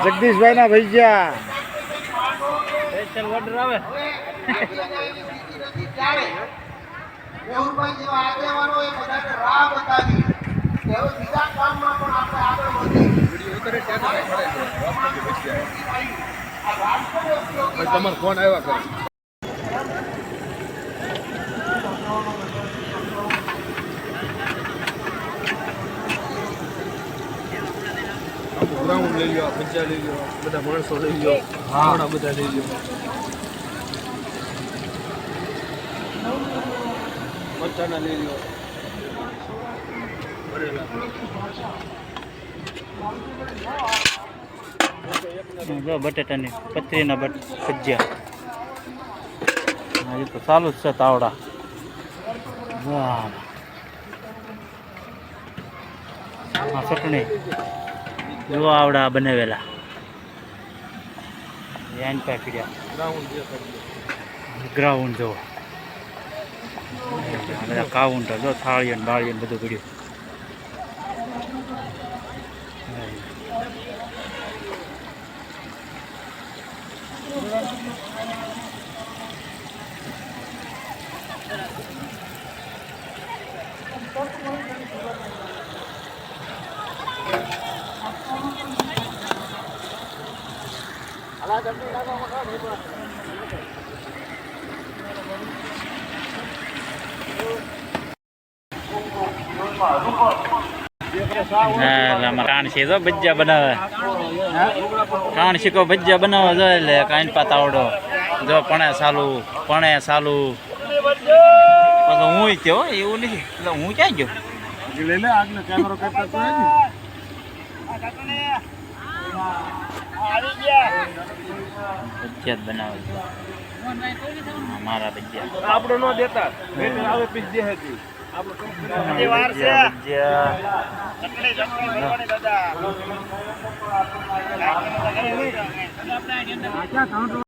જગદીશભાઈ ના ભૈયા ઓર્ડર આવે મેહુલભાઈ જેવા આગેવાનો એ બધાને રાહ બતાવી કે હવે બીજા કામમાં પણ આપણે આગળ વધીએ. તમારો ફોન આવ્યા કરે ગ્રાઉન્ડ લઈ લો, ભજીયા લઈ લો, બધા માણસો લઈ લો, ઘણા બધા લઈ લો, મરચાના લઈ લો, જો બટેટાની પતરીના ભજીયા હજી તો ચાલુ જ છે તાવડા. હા ચટણી જો આવડા બનાવેલા એન પાકડ્યા ગ્રાઉન્ડ જો બધા કાઉન્ટર જો થાળીઓ ને બાળીઓ ને બધું પડ્યું. કાણસી તો ભજીયા બનાવે, કાણસી કો ભજીયા બનાવે જો એટલે કાંઈ પાતાવડો જો પણ ચાલુ પછી હું થયો એવું નથી એટલે હું ક્યાં ગયો કેમેરો કરતા ભજીયા જ બનાવે છે મારા ભજીયા આપડે ન દેતા આવે પીસ દે હતી ભજીયા